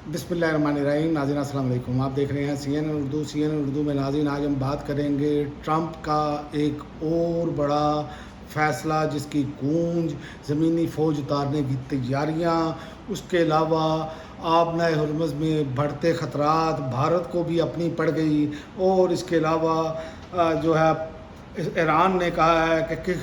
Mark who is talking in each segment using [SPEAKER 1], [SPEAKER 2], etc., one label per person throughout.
[SPEAKER 1] बिस्मिल्लाहिर्रहमानिर्रहीम। नाज़रीन अस्सलाम वालेकुम। आप देख रहे हैं CNN उर्दू में। नाज़रीन आज हम बात करेंगे ट्रंप का एक और बड़ा फ़ैसला जिसकी गूंज ज़मीनी फ़ौज उतारने की तैयारियां, उसके अलावा आबनाए हरमुज़ में बढ़ते ख़तरात, भारत को भी अपनी पड़ गई। और इसके अलावा जो है ईरान ने कहा है कि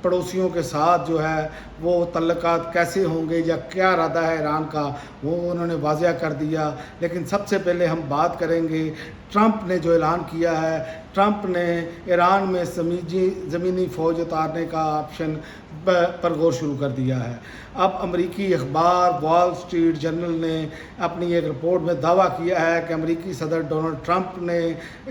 [SPEAKER 1] पड़ोसियों के साथ जो है वो तल्लुकात कैसे होंगे या क्या इरादा है ईरान का, वो उन्होंने वाज़िया कर दिया। लेकिन सबसे पहले हम बात करेंगे ट्रंप ने जो ऐलान किया है। ट्रंप ने ईरान में ज़मीनी फ़ौज उतारने का ऑप्शन पर गौर शुरू कर दिया है। अब अमरीकी अखबार वॉल स्ट्रीट जर्नल ने अपनी एक रिपोर्ट में दावा किया है कि अमरीकी सदर डोनाल्ड ट्रंप ने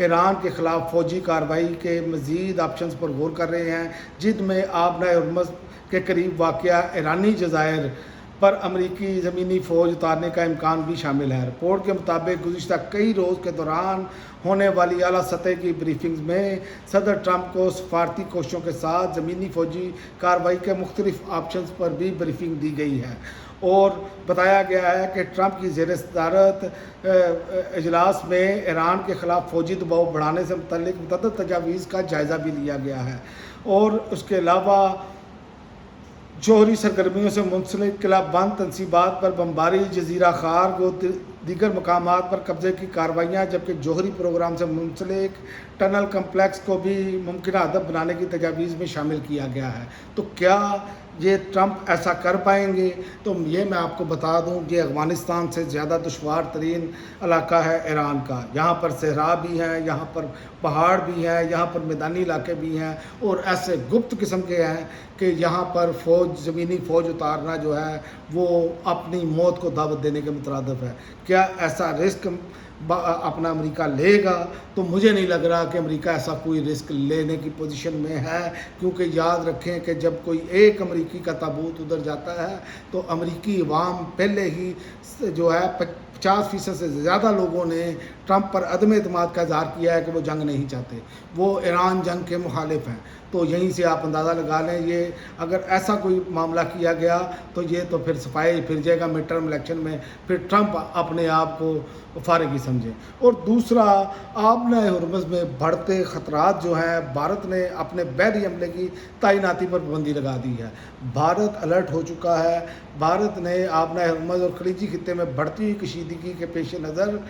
[SPEAKER 1] ईरान के ख़िलाफ़ फ़ौजी कार्रवाई के मज़ीद ऑप्शंस पर गौर कर रहे हैं, जिनमें आबनाए हरमुज़ के करीब वाक़या ईरानी जज़ायर पर अमरीकी ज़मीनी फ़ौज उतारने का इम्कान भी शामिल है। रिपोर्ट के मुताबिक गुज़िश्ता कई रोज़ के दौरान होने वाली आला सतह की ब्रीफिंग्स में सदर ट्रंप को सफारती कोशिशों के साथ ज़मीनी फ़ौजी कार्रवाई के मुख्तलिफ ऑप्शंस पर भी ब्रीफिंग दी गई है। और बताया गया है कि ट्रंप की ज़ेर सदारत इजलास में ईरान के ख़िलाफ़ फ़ौजी दबाव बढ़ाने से मुतल्लिक़ मुतअद्दिद तजावीज़ का जायज़ा भी लिया गया है। और उसके अलावा जौहरी सरगर्मियों से मुंसलिक किलाबंद तनसीबात पर बमबारी, जजीरा खार को दीगर मकामात पर कब्जे की कार्रवाइयाँ, जबकि जौहरी प्रोग्राम से मुंसलिक टनल कम्प्लेक्स को भी मुमकिन हदफ बनाने की तजावीज़ में शामिल किया गया है। तो क्या ये ट्रंप ऐसा कर पाएंगे? तो ये मैं आपको बता दूं कि अफ़गानिस्तान से ज़्यादा दुश्वार तरीन इलाका है ईरान का। यहाँ पर सहरा भी हैं, यहाँ पर पहाड़ भी हैं, यहाँ पर मैदानी इलाके भी हैं, और ऐसे गुप्त किस्म के हैं कि यहाँ पर ज़मीनी फ़ौज उतारना जो है वो अपनी मौत को दावत देने के मुतरादिफ है। क्या ऐसा रिस्क अपना अमेरिका लेगा? तो मुझे नहीं लग रहा कि अमेरिका ऐसा कोई रिस्क लेने की पोजीशन में है, क्योंकि याद रखें कि जब कोई एक अमेरिकी का ताबूत उधर जाता है तो अमेरिकी अवाम पहले ही जो है 50% से ज़्यादा लोगों ने ट्रंप पर अदम एतमाद का इज़हार किया है कि वो जंग नहीं चाहते, वो ईरान जंग के मुखालिफ हैं। तो यहीं से आप अंदाज़ा लगा लें, ये अगर ऐसा कोई मामला किया गया तो ये तो फिर सफाई फिर जाएगा मिड टर्म इलेक्शन में, फिर ट्रंप अपने आप को फारिग ही समझे। और दूसरा, आबनाए हरमुज़ में बढ़ते ख़तरात जो हैं, भारत ने अपने बहरी हमले की तैनाती पर पाबंदी लगा दी है। भारत अलर्ट हो चुका है। भारत ने आबनाए हरमुज़ और खलीजी खित्ते में बढ़ती हुई कशीदगी के पेश नज़र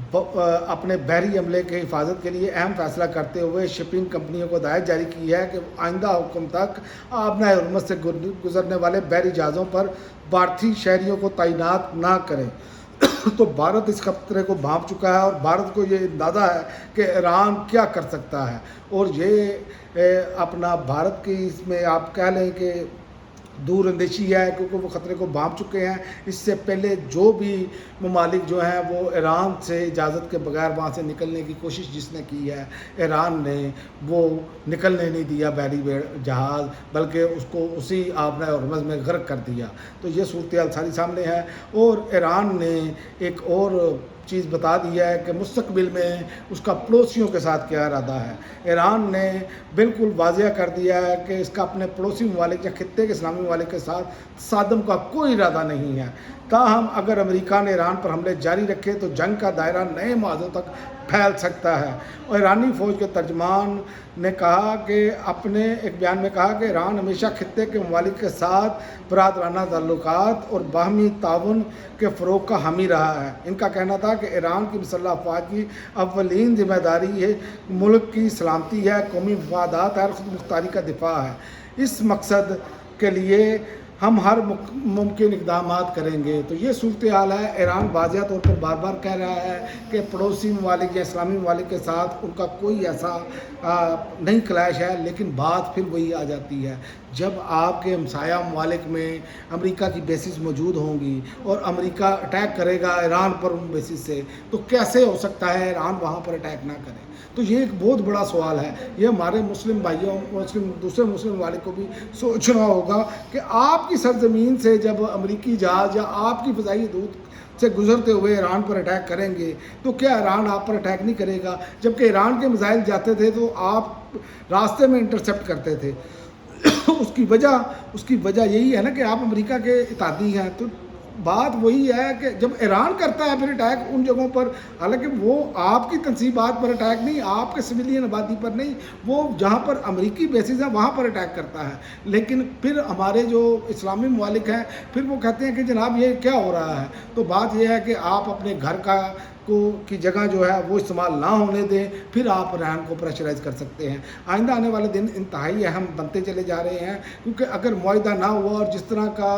[SPEAKER 1] अपने बहरी हमले के हिफाजत के लिए अहम फैसला करते हुए शिपिंग कंपनियों को हिदायत जारी की है कि आइंदा हुक्म तक आबनाए हरमुज़ से गुजरने वाले बहरी जहाज़ों पर भारतीय शहरियों को तैनात ना करें। तो भारत इस खतरे को भांप चुका है, और भारत को ये अंदाज़ा है कि ईरान क्या कर सकता है। और ये अपना भारत की इसमें आप कह लें कि दूर अंदेशी है, क्योंकि वो ख़तरे को भांप चुके हैं। इससे पहले जो भी ममालिक जो हैं वो ईरान से इजाज़त के बगैर वहाँ से निकलने की कोशिश जिसने की है, ईरान ने वो निकलने नहीं दिया बहरी जहाज़, बल्कि उसको उसी आबनाए हरमुज़ में गर्क कर दिया। तो ये सूरत सारी सामने है। और ईरान ने एक और चीज़ बता दी है कि मुस्तकबिल में उसका पड़ोसियों के साथ क्या इरादा है। ईरान ने बिल्कुल वाज़िया कर दिया है कि इसका अपने पड़ोसी ममालिक या खित्ते के इस्लामी ममालिक के साथ सादम का कोई इरादा नहीं है। ताहम अगर अमेरिका ने ईरान पर हमले जारी रखे तो जंग का दायरा नए मुआज़ों तक फैल सकता है। और ईरानी फ़ौज के तर्जमान ने कहा कि अपने एक बयान में कहा कि ईरान हमेशा खित्ते के ममालिक के साथ बरादराना ताल्लुकात और बाहमी ताउन के फ़रोग़ का हामी रहा है। इनका कहना था कि ईरान की मुसल्लह अफ़वाज की अव्वलीन ज़िम्मेदारी है मुल्क की सलामती है, कौमी मफादात और ख़ुद मुख्तारी का दिफा है। इस मकसद के लिए हम हर मुमकिन इक़दाम करेंगे। तो ये सूरत हाल है। ईरान वाज़िया तौर पर बार बार कह रहा है कि पड़ोसी ममालिक या इस्लामी ममालिक के साथ उनका कोई ऐसा नहीं क्लैश है, लेकिन बात फिर वही आ जाती है, जब आपके हमसाया ममालिक में अमेरिका की बेसिस मौजूद होंगी और अमेरिका अटैक करेगा ईरान पर उन बेसिस से, तो कैसे हो सकता है ईरान वहाँ पर अटैक ना करे? तो ये एक बहुत बड़ा सवाल है। ये हमारे मुस्लिम भाइयों दूसरे मुस्लिम ममालिक को भी सोचना होगा कि आपकी सरजमीन से जब अमेरिकी जहाज़ या आपकी फ़िज़ाई हदूद से गुजरते हुए ईरान पर अटैक करेंगे तो क्या ईरान आप पर अटैक नहीं करेगा? जबकि ईरान के मिसाइल जाते थे तो आप रास्ते में इंटरसेप्ट करते थे। उसकी वजह यही है ना कि आप अमेरिका के इत्तेहादी हैं। तो بات وہی ہے کہ جب ایران کرتا ہے پھر اٹیک ان جگہوں پر، حالانکہ وہ آپ کی تنصیبات پر اٹیک نہیں، آپ کے سویلین آبادی پر نہیں، وہ جہاں پر امریکی بیسز ہیں وہاں پر اٹیک کرتا ہے. لیکن پھر ہمارے جو اسلامی ممالک ہیں پھر وہ کہتے ہیں کہ جناب یہ کیا ہو رہا ہے. تو بات یہ ہے کہ آپ اپنے گھر کی جگہ جو ہے وہ استعمال نہ ہونے دیں، پھر آپ ایران کو پریشرائز کر سکتے ہیں. آئندہ آنے والے دن انتہائی اہم بنتے چلے جا رہے ہیں، کیونکہ اگر معاہدہ نہ ہوا اور جس طرح کا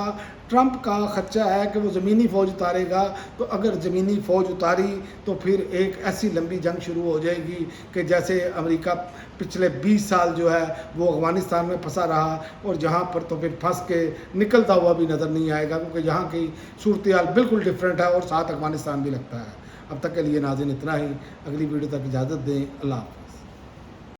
[SPEAKER 1] ٹرمپ کا خدشہ ہے کہ وہ زمینی فوج اتارے گا، تو اگر زمینی فوج اتاری تو پھر ایک ایسی لمبی جنگ شروع ہو جائے گی کہ جیسے امریکہ پچھلے 20 سال جو ہے وہ افغانستان میں پھنسا رہا، اور جہاں پر تو پھر پھنس کے نکلتا ہوا بھی نظر نہیں آئے گا، کیونکہ یہاں کی صورتحال بالکل ڈفرینٹ ہے اور ساتھ افغانستان بھی لگتا ہے. اب تک کے لیے ناظرین اتنا ہی، اگلی ویڈیو تک اجازت دیں. اللہ حافظ.